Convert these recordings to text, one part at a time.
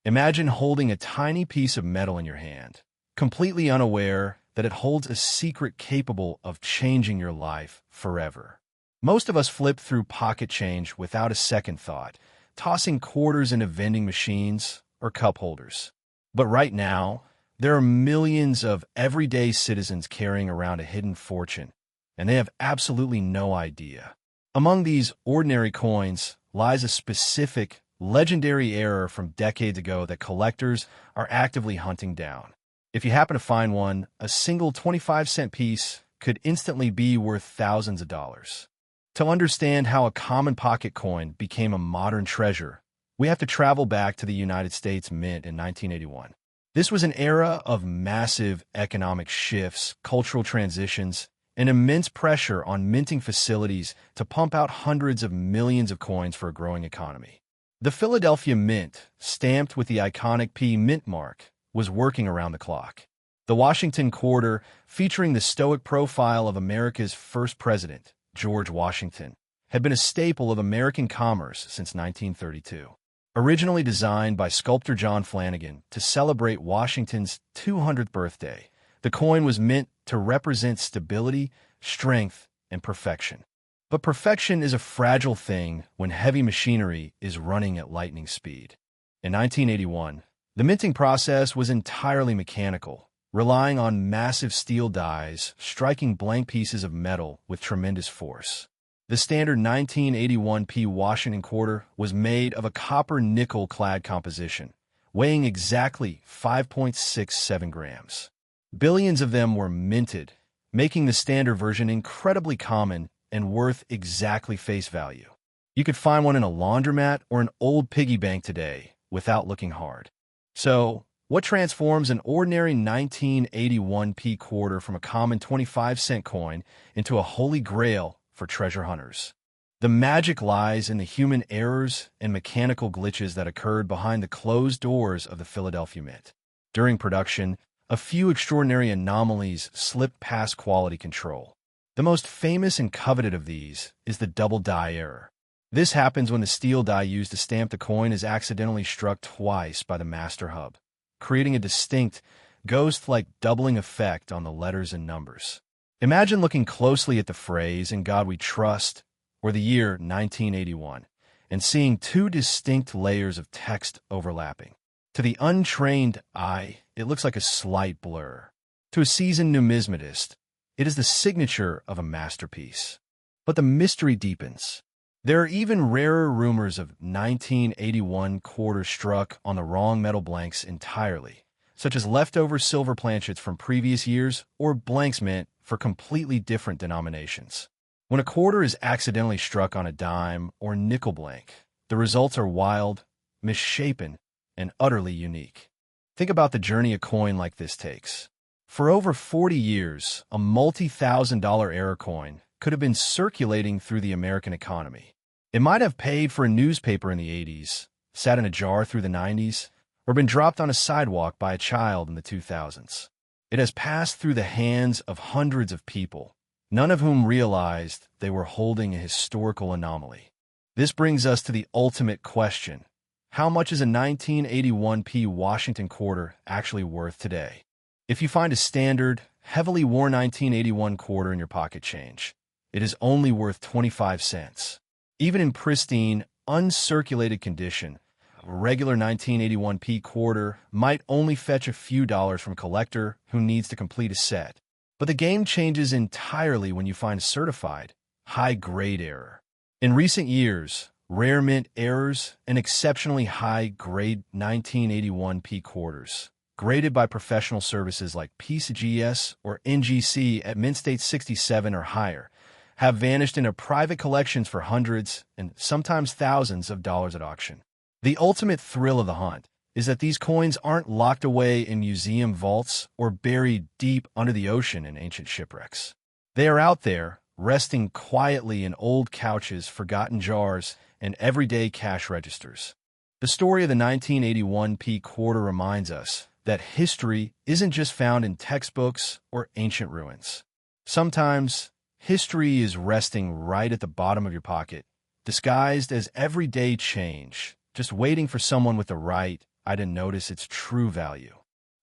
Imagine holding a tiny piece of metal in your hand, completely unaware that it holds a secret capable of changing your life forever. Most of us flip through pocket change without a second thought, tossing quarters into vending machines or cup holders. But right now, there are millions of everyday citizens carrying around a hidden fortune, and they have absolutely no idea. Among these ordinary coins lies a specific, legendary error from decades ago that collectors are actively hunting down. If you happen to find one, a single 25-cent piece could instantly be worth thousands of dollars. To understand how a common pocket coin became a modern treasure, we have to travel back to the United States Mint in 1981. This was an era of massive economic shifts, cultural transitions, and immense pressure on minting facilities to pump out hundreds of millions of coins for a growing economy. The Philadelphia Mint, stamped with the iconic P mint mark, was working around the clock. The Washington Quarter, featuring the stoic profile of America's first president, George Washington, had been a staple of American commerce since 1932. Originally designed by sculptor John Flanagan to celebrate Washington's 200th birthday, the coin was meant to represent stability, strength, and perfection. But perfection is a fragile thing when heavy machinery is running at lightning speed. In 1981, the minting process was entirely mechanical, relying on massive steel dies striking blank pieces of metal with tremendous force. The standard 1981 P Washington quarter was made of a copper-nickel clad composition, weighing exactly 5.67 grams. Billions of them were minted, making the standard version incredibly common and worth exactly face value. You could find one in a laundromat or an old piggy bank today without looking hard. So, what transforms an ordinary 1981 P quarter from a common 25-cent coin into a holy grail for treasure hunters? The magic lies in the human errors and mechanical glitches that occurred behind the closed doors of the Philadelphia Mint. During production, a few extraordinary anomalies slipped past quality control. The most famous and coveted of these is the double die error. This happens when the steel die used to stamp the coin is accidentally struck twice by the master hub, creating a distinct, ghost-like doubling effect on the letters and numbers. Imagine looking closely at the phrase "In God We Trust" or the year 1981 and seeing two distinct layers of text overlapping. To the untrained eye, it looks like a slight blur. To a seasoned numismatist, it is the signature of a masterpiece. But the mystery deepens. There are even rarer rumors of 1981 quarters struck on the wrong metal blanks entirely, such as leftover silver planchets from previous years or blanks meant for completely different denominations. When a quarter is accidentally struck on a dime or nickel blank, the results are wild, misshapen, and utterly unique. Think about the journey a coin like this takes. For over 40 years, a multi-thousand-dollar error coin could have been circulating through the American economy. It might have paid for a newspaper in the 80s, sat in a jar through the 90s, or been dropped on a sidewalk by a child in the 2000s. It has passed through the hands of hundreds of people, none of whom realized they were holding a historical anomaly. This brings us to the ultimate question. How much is a 1981 P Washington quarter actually worth today? If you find a standard, heavily worn 1981 quarter in your pocket change, it is only worth 25 cents. Even in pristine, uncirculated condition, a regular 1981 P quarter might only fetch a few dollars from a collector who needs to complete a set. But the game changes entirely when you find a certified, high-grade error. In recent years, rare mint errors and exceptionally high-grade 1981 P quarters, graded by professional services like PCGS or NGC at Mint State 67 or higher, have vanished into private collections for hundreds and sometimes thousands of dollars at auction. The ultimate thrill of the hunt is that these coins aren't locked away in museum vaults or buried deep under the ocean in ancient shipwrecks. They are out there, resting quietly in old couches, forgotten jars, and everyday cash registers. The story of the 1981 P quarter reminds us that history isn't just found in textbooks or ancient ruins. Sometimes, history is resting right at the bottom of your pocket, disguised as everyday change, just waiting for someone with the right, I didn't notice its true value.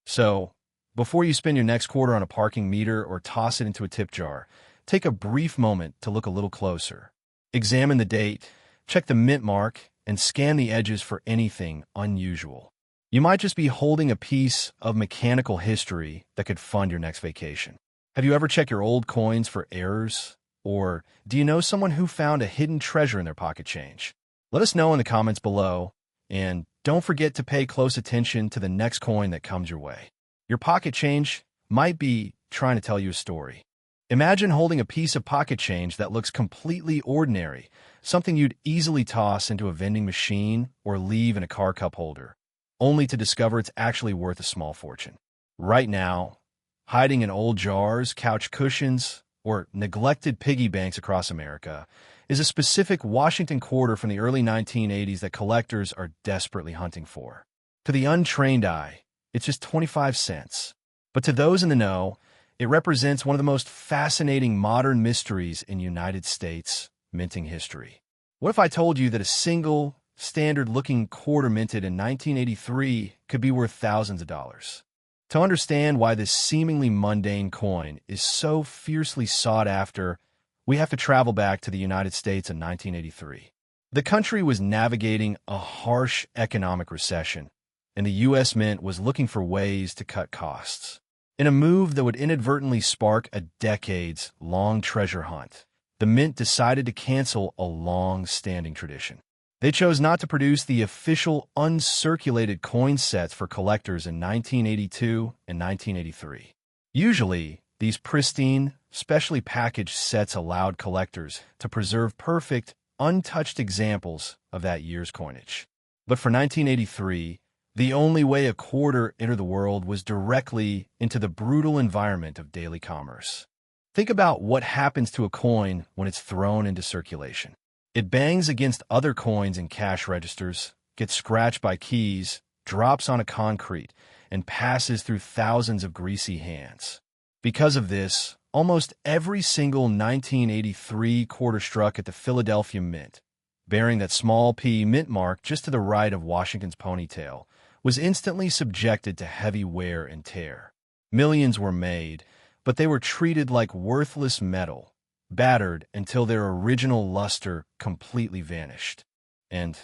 So, before you spend your next quarter on a parking meter or toss it into a tip jar, take a brief moment to look a little closer. Examine the date, check the mint mark, and scan the edges for anything unusual. You might just be holding a piece of mechanical history that could fund your next vacation. Have you ever checked your old coins for errors? Or do you know someone who found a hidden treasure in their pocket change? Let us know in the comments below, and don't forget to pay close attention to the next coin that comes your way. Your pocket change might be trying to tell you a story. Imagine holding a piece of pocket change that looks completely ordinary, something you'd easily toss into a vending machine or leave in a car cup holder, only to discover it's actually worth a small fortune. Right now, hiding in old jars, couch cushions, or neglected piggy banks across America is a specific Washington quarter from the early 1980s that collectors are desperately hunting for. To the untrained eye, it's just 25 cents. But to those in the know, it represents one of the most fascinating modern mysteries in United States minting history. What if I told you that a single, standard-looking quarter minted in 1983 could be worth thousands of dollars? To understand why this seemingly mundane coin is so fiercely sought after, we have to travel back to the United States in 1983. The country was navigating a harsh economic recession, and the U.S. Mint was looking for ways to cut costs. In a move that would inadvertently spark a decades-long treasure hunt, the Mint decided to cancel a long-standing tradition. They chose not to produce the official uncirculated coin sets for collectors in 1982 and 1983. Usually, these pristine, specially packaged sets allowed collectors to preserve perfect, untouched examples of that year's coinage. But for 1983, the only way a quarter entered the world was directly into the brutal environment of daily commerce. Think about what happens to a coin when it's thrown into circulation. It bangs against other coins in cash registers, gets scratched by keys, drops onto concrete, and passes through thousands of greasy hands. Because of this, almost every single 1983 quarter struck at the Philadelphia Mint, bearing that small P mint mark just to the right of Washington's ponytail, was instantly subjected to heavy wear and tear. Millions were made, but they were treated like worthless metal, battered until their original luster completely vanished. And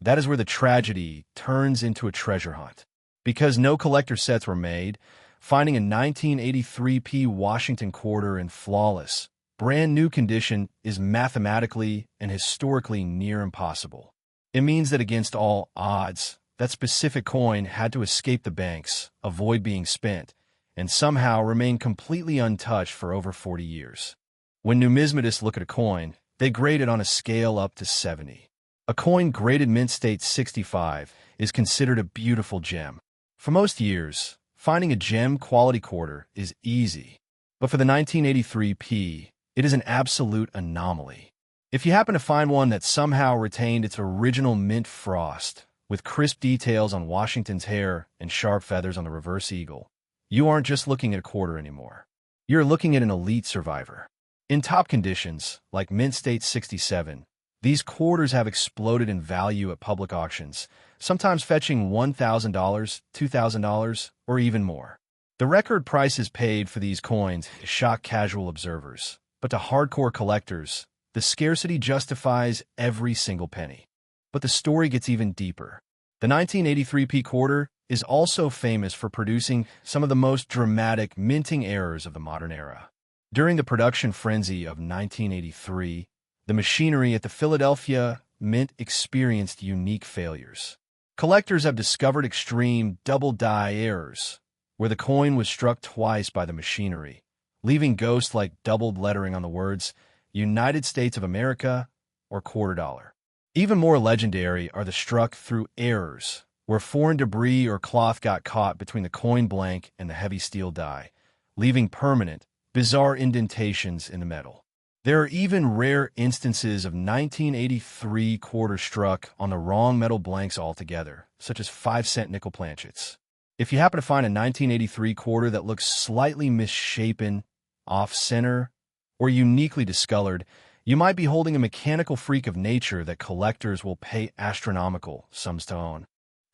that is where the tragedy turns into a treasure hunt. Because no collector sets were made, finding a 1983 P Washington quarter in flawless, brand new condition is mathematically and historically near impossible. It means that against all odds, that specific coin had to escape the banks, avoid being spent, and somehow remain completely untouched for over 40 years. When numismatists look at a coin, they grade it on a scale up to 70. A coin graded mint state 65 is considered a beautiful gem. For most years, finding a gem quality quarter is easy. But for the 1983 P, it is an absolute anomaly. If you happen to find one that somehow retained its original mint frost, with crisp details on Washington's hair and sharp feathers on the reverse eagle, you aren't just looking at a quarter anymore. You're looking at an elite survivor. In top conditions, like Mint State 67, these quarters have exploded in value at public auctions, sometimes fetching $1,000, $2,000, or even more. The record prices paid for these coins shock casual observers, but to hardcore collectors, the scarcity justifies every single penny. But the story gets even deeper. The 1983 P quarter is also famous for producing some of the most dramatic minting errors of the modern era. During the production frenzy of 1983, the machinery at the Philadelphia Mint experienced unique failures. Collectors have discovered extreme double-die errors, where the coin was struck twice by the machinery, leaving ghosts like doubled lettering on the words United States of America or quarter dollar. Even more legendary are the struck through errors, where foreign debris or cloth got caught between the coin blank and the heavy steel die, leaving permanent, bizarre indentations in the metal. There are even rare instances of 1983 quarter struck on the wrong metal blanks altogether, such as 5-cent nickel planchets. If you happen to find a 1983 quarter that looks slightly misshapen, off-center, or uniquely discolored, you might be holding a mechanical freak of nature that collectors will pay astronomical sums to own.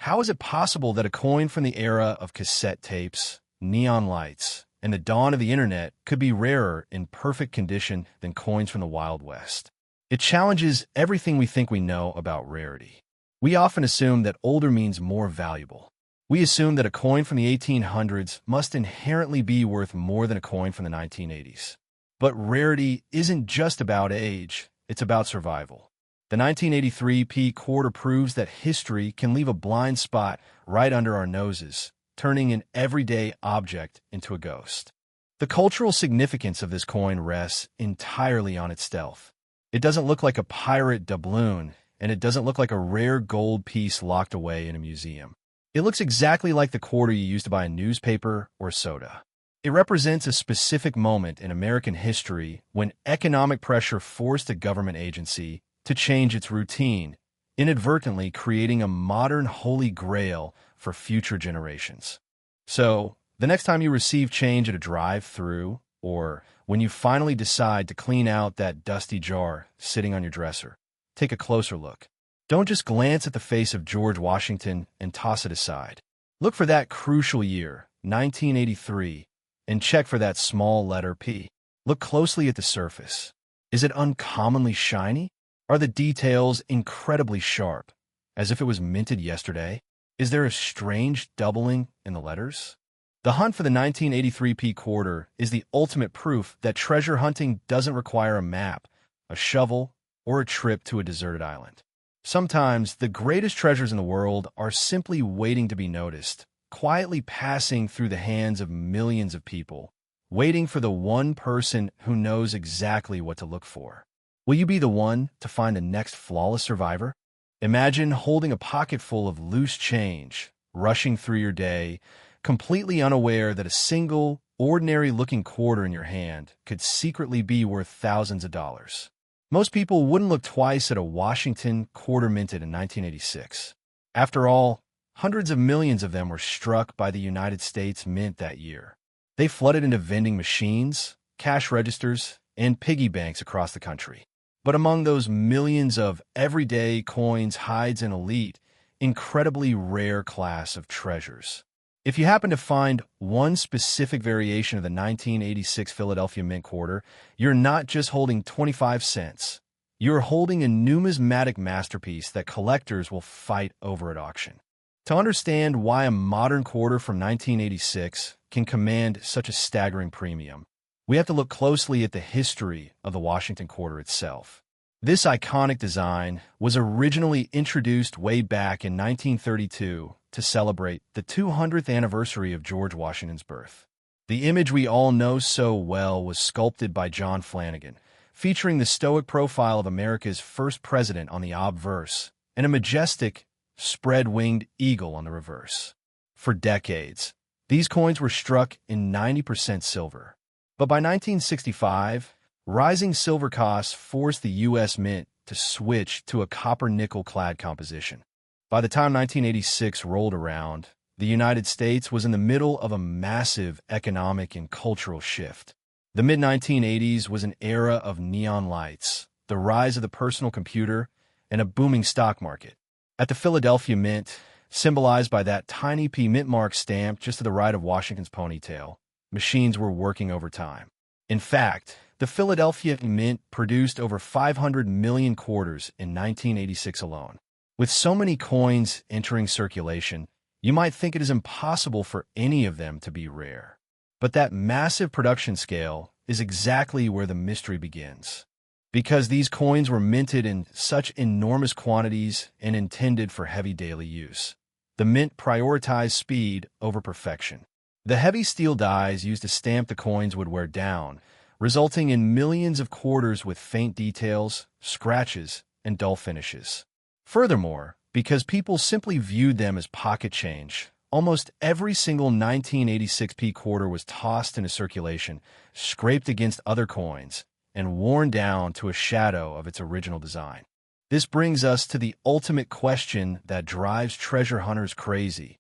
How is it possible that a coin from the era of cassette tapes, neon lights, and the dawn of the internet could be rarer in perfect condition than coins from the Wild West? It challenges everything we think we know about rarity. We often assume that older means more valuable. We assume that a coin from the 1800s must inherently be worth more than a coin from the 1980s. But rarity isn't just about age, it's about survival. The 1983 P quarter proves that history can leave a blind spot right under our noses, turning an everyday object into a ghost. The cultural significance of this coin rests entirely on its stealth. It doesn't look like a pirate doubloon, and it doesn't look like a rare gold piece locked away in a museum. It looks exactly like the quarter you use to buy a newspaper or soda. It represents a specific moment in American history when economic pressure forced a government agency to change its routine, inadvertently creating a modern holy grail for future generations. So, the next time you receive change at a drive-thru, or when you finally decide to clean out that dusty jar sitting on your dresser, take a closer look. Don't just glance at the face of George Washington and toss it aside. Look for that crucial year, 1983, and check for that small letter P. Look closely at the surface. Is it uncommonly shiny? Are the details incredibly sharp, as if it was minted yesterday? Is there a strange doubling in the letters? The hunt for the 1983 P quarter is the ultimate proof that treasure hunting doesn't require a map, a shovel, or a trip to a deserted island. Sometimes the greatest treasures in the world are simply waiting to be noticed, quietly passing through the hands of millions of people, waiting for the one person who knows exactly what to look for. Will you be the one to find the next flawless survivor? Imagine holding a pocket full of loose change, rushing through your day, completely unaware that a single, ordinary-looking quarter in your hand could secretly be worth thousands of dollars. Most people wouldn't look twice at a Washington quarter minted in 1986. After all, hundreds of millions of them were struck by the United States Mint that year. They flooded into vending machines, cash registers, and piggy banks across the country. But among those millions of everyday coins hides an elite, incredibly rare class of treasures. If you happen to find one specific variation of the 1986 Philadelphia Mint quarter, you're not just holding 25 cents. You're holding a numismatic masterpiece that collectors will fight over at auction. To understand why a modern quarter from 1986 can command such a staggering premium, we have to look closely at the history of the Washington quarter itself. This iconic design was originally introduced way back in 1932 to celebrate the 200th anniversary of George Washington's birth. The image we all know so well was sculpted by John Flanagan, featuring the stoic profile of America's first president on the obverse and a majestic, spread-winged eagle on the reverse. For decades, these coins were struck in 90% silver. But by 1965, rising silver costs forced the U.S. Mint to switch to a copper-nickel-clad composition. By the time 1986 rolled around, the United States was in the middle of a massive economic and cultural shift. The mid-1980s was an era of neon lights, the rise of the personal computer, and a booming stock market. At the Philadelphia Mint, symbolized by that tiny P mint mark stamp just to the right of Washington's ponytail, machines were working overtime. In fact, the Philadelphia Mint produced over 500 million quarters in 1986 alone. With so many coins entering circulation, you might think it is impossible for any of them to be rare. But that massive production scale is exactly where the mystery begins. Because these coins were minted in such enormous quantities and intended for heavy daily use, the Mint prioritized speed over perfection. The heavy steel dies used to stamp the coins would wear down, resulting in millions of quarters with faint details, scratches, and dull finishes. Furthermore, because people simply viewed them as pocket change, almost every single 1986 P quarter was tossed into circulation, scraped against other coins, and worn down to a shadow of its original design. This brings us to the ultimate question that drives treasure hunters crazy.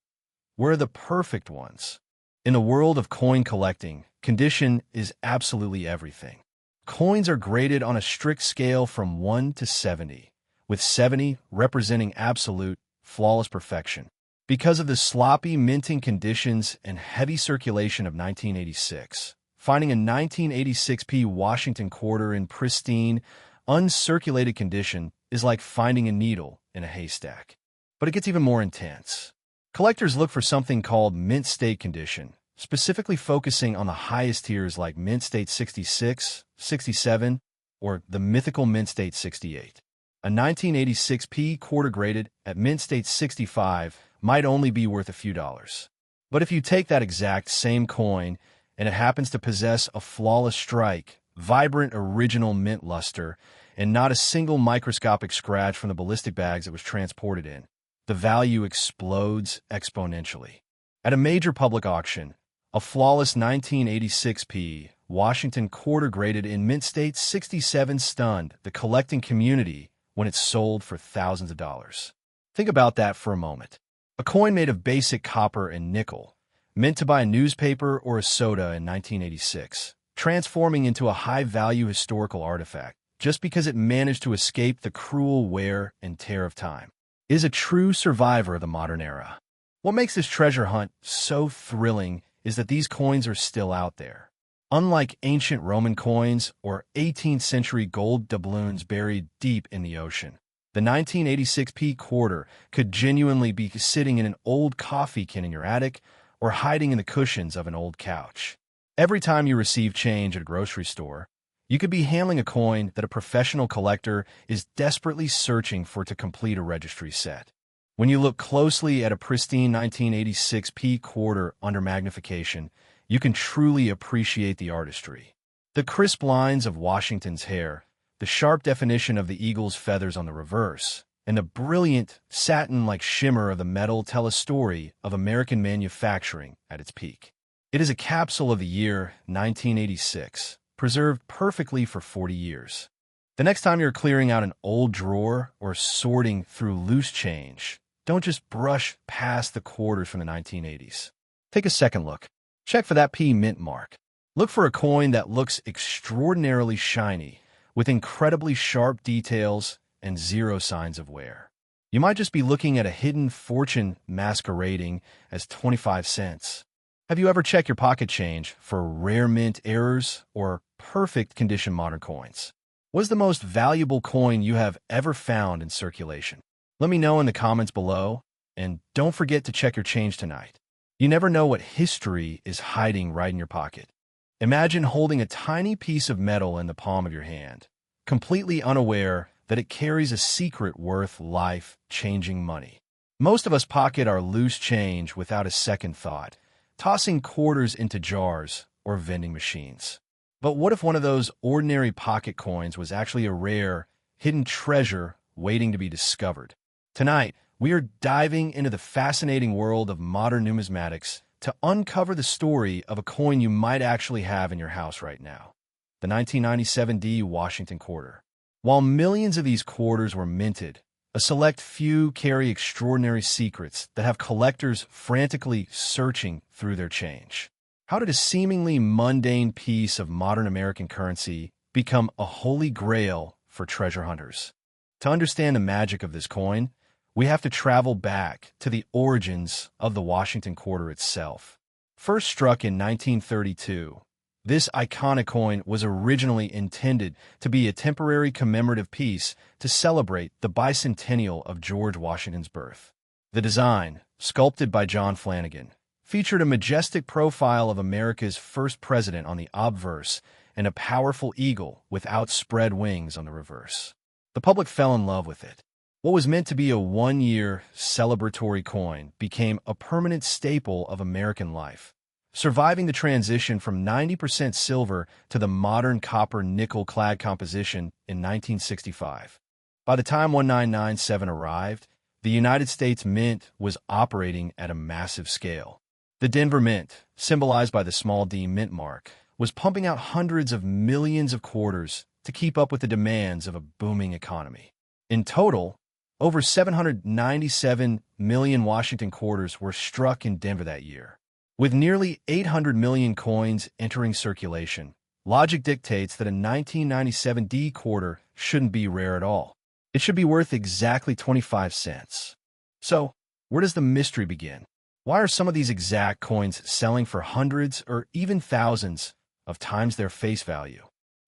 Where are the perfect ones? In the world of coin collecting, condition is absolutely everything. Coins are graded on a strict scale from 1 to 70, with 70 representing absolute, flawless perfection. Because of the sloppy minting conditions and heavy circulation of 1986, finding a 1986p Washington quarter in pristine, uncirculated condition is like finding a needle in a haystack. But it gets even more intense. Collectors look for something called mint state condition, specifically focusing on the highest tiers like mint state 66, 67, or the mythical mint state 68. A 1986p quarter graded at mint state 65 might only be worth a few dollars. But if you take that exact same coin and it happens to possess a flawless strike, vibrant original mint luster, and not a single microscopic scratch from the ballistic bags it was transported in, the value explodes exponentially. At a major public auction, a flawless 1986p Washington quarter graded in mint state 67 stunned the collecting community when it sold for thousands of dollars. Think about that for a moment. A coin made of basic copper and nickel, meant to buy a newspaper or a soda in 1986, transforming into a high-value historical artifact just because it managed to escape the cruel wear and tear of time, is a true survivor of the modern era. What makes this treasure hunt so thrilling is that these coins are still out there. Unlike ancient Roman coins or 18th century gold doubloons buried deep in the ocean, the 1986p quarter could genuinely be sitting in an old coffee can in your attic or hiding in the cushions of an old couch. Every time you receive change at a grocery store, you could be handling a coin that a professional collector is desperately searching for to complete a registry set. When you look closely at a pristine 1986p quarter under magnification, you can truly appreciate the artistry. The crisp lines of Washington's hair, the sharp definition of the eagle's feathers on the reverse, and the brilliant, satin-like shimmer of the metal tell a story of American manufacturing at its peak. It is a capsule of the year 1986, preserved perfectly for 40 years. The next time you're clearing out an old drawer or sorting through loose change, don't just brush past the quarters from the 1980s. Take a second look. Check for that P mint mark. Look for a coin that looks extraordinarily shiny, with incredibly sharp details and zero signs of wear. You might just be looking at a hidden fortune masquerading as 25 cents. Have you ever checked your pocket change for rare mint errors or perfect condition modern coins? What's the most valuable coin you have ever found in circulation? Let me know in the comments below, and don't forget to check your change tonight. You never know what history is hiding right in your pocket. Imagine holding a tiny piece of metal in the palm of your hand, completely unaware that it carries a secret worth life-changing money. Most of us pocket our loose change without a second thought, tossing quarters into jars or vending machines. But what if one of those ordinary pocket coins was actually a rare, hidden treasure waiting to be discovered? Tonight, we are diving into the fascinating world of modern numismatics to uncover the story of a coin you might actually have in your house right now, the 1997D Washington quarter. While millions of these quarters were minted, a select few carry extraordinary secrets that have collectors frantically searching through their change. How did a seemingly mundane piece of modern American currency become a holy grail for treasure hunters? To understand the magic of this coin, we have to travel back to the origins of the Washington quarter itself. First struck in 1932, this iconic coin was originally intended to be a temporary commemorative piece to celebrate the bicentennial of George Washington's birth. The design, sculpted by John Flanagan, featured a majestic profile of America's first president on the obverse and a powerful eagle with outspread wings on the reverse. The public fell in love with it. What was meant to be a one-year celebratory coin became a permanent staple of American life, surviving the transition from 90% silver to the modern copper nickel-clad composition in 1965. By the time 1997 arrived, the United States Mint was operating at a massive scale. The Denver Mint, symbolized by the small d mint mark, was pumping out hundreds of millions of quarters to keep up with the demands of a booming economy. In total, over 797 million Washington quarters were struck in Denver that year. With nearly 800 million coins entering circulation, logic dictates that a 1997D quarter shouldn't be rare at all. It should be worth exactly 25 cents. So, Where does the mystery begin? Why are some of these exact coins selling for hundreds or even thousands of times their face value?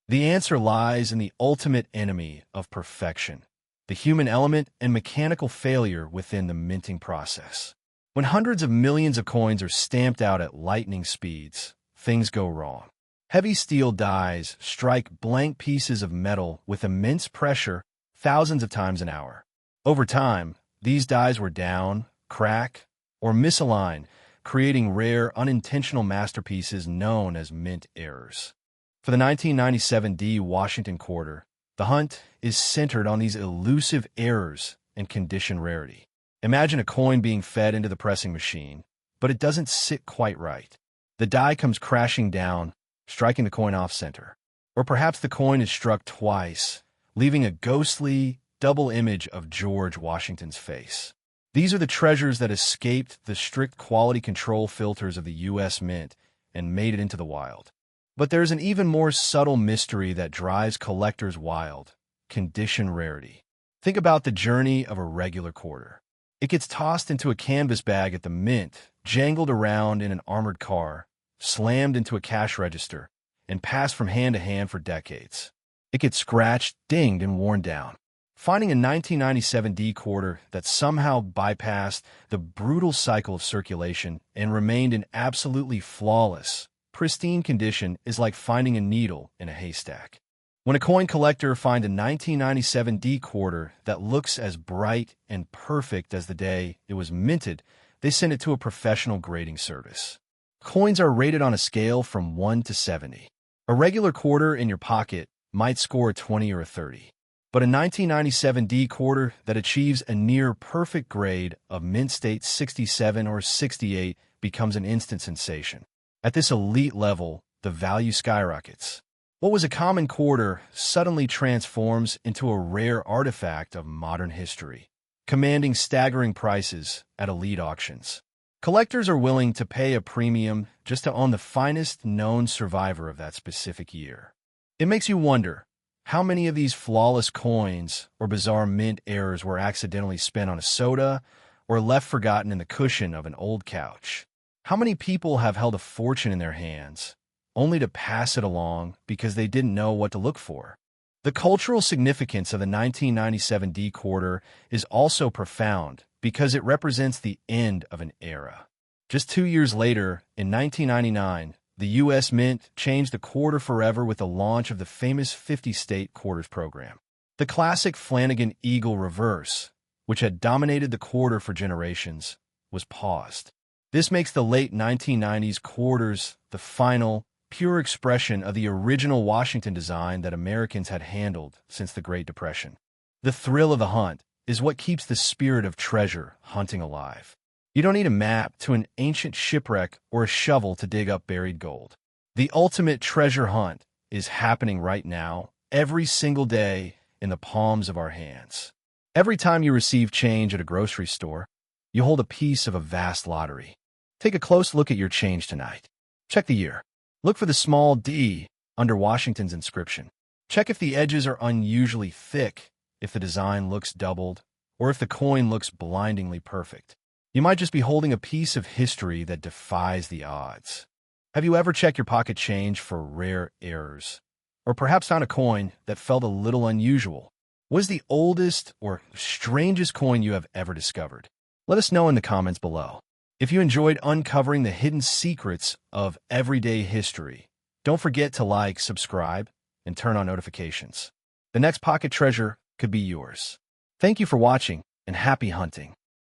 The answer lies in the ultimate enemy of perfection, the human element and mechanical failure within the minting process. When hundreds of millions of coins are stamped out at lightning speeds, things go wrong. Heavy steel dies strike blank pieces of metal with immense pressure thousands of times an hour. Over time, these dies wear down, crack, or misalign, creating rare, unintentional masterpieces known as mint errors. For the 1997 D Washington quarter, the hunt is centered on these elusive errors and condition rarity. Imagine a coin being fed into the pressing machine, but it doesn't sit quite right. The die comes crashing down, striking the coin off-center. Or perhaps the coin is struck twice, leaving a ghostly, double image of George Washington's face. These are the treasures that escaped the strict quality control filters of the U.S. Mint and made it into the wild. But there's an even more subtle mystery that drives collectors wild: condition rarity. Think about the journey of a regular quarter. It gets tossed into a canvas bag at the mint, jangled around in an armored car, slammed into a cash register, and passed from hand to hand for decades. It gets scratched, dinged, and worn down. Finding a 1997 D quarter that somehow bypassed the brutal cycle of circulation and remained in absolutely flawless, pristine condition is like finding a needle in a haystack. When a coin collector finds a 1997 D quarter that looks as bright and perfect as the day it was minted, they send it to a professional grading service. Coins are rated on a scale from 1 to 70. A regular quarter in your pocket might score a 20 or a 30. But a 1997 D quarter that achieves a near-perfect grade of mint state 67 or 68 becomes an instant sensation. At this elite level, the value skyrockets. What was a common quarter suddenly transforms into a rare artifact of modern history, commanding staggering prices at elite auctions. Collectors are willing to pay a premium just to own the finest known survivor of that specific year. It makes you wonder, how many of these flawless coins or bizarre mint errors were accidentally spent on a soda or left forgotten in the cushion of an old couch? How many people have held a fortune in their hands, only to pass it along because they didn't know what to look for? The cultural significance of the 1997 D quarter is also profound because it represents the end of an era. Just 2 years later, in 1999, the U.S. Mint changed the quarter forever with the launch of the famous 50-state quarters program. The classic Flanagan Eagle reverse, which had dominated the quarter for generations, was paused. This makes the late 1990s quarters the final, pure expression of the original Washington design that Americans had handled since the Great Depression. The thrill of the hunt is what keeps the spirit of treasure hunting alive. You don't need a map to an ancient shipwreck or a shovel to dig up buried gold. The ultimate treasure hunt is happening right now, every single day, in the palms of our hands. Every time you receive change at a grocery store, you hold a piece of a vast lottery. Take a close look at your change tonight. Check the year. Look for the small D under Washington's inscription. Check if the edges are unusually thick, if the design looks doubled, or if the coin looks blindingly perfect. You might just be holding a piece of history that defies the odds. Have you ever checked your pocket change for rare errors? Or perhaps found a coin that felt a little unusual? What is the oldest or strangest coin you have ever discovered? Let us know in the comments below. If you enjoyed uncovering the hidden secrets of everyday history, don't forget to like, subscribe, and turn on notifications. The next pocket treasure could be yours. Thank you for watching, and happy hunting.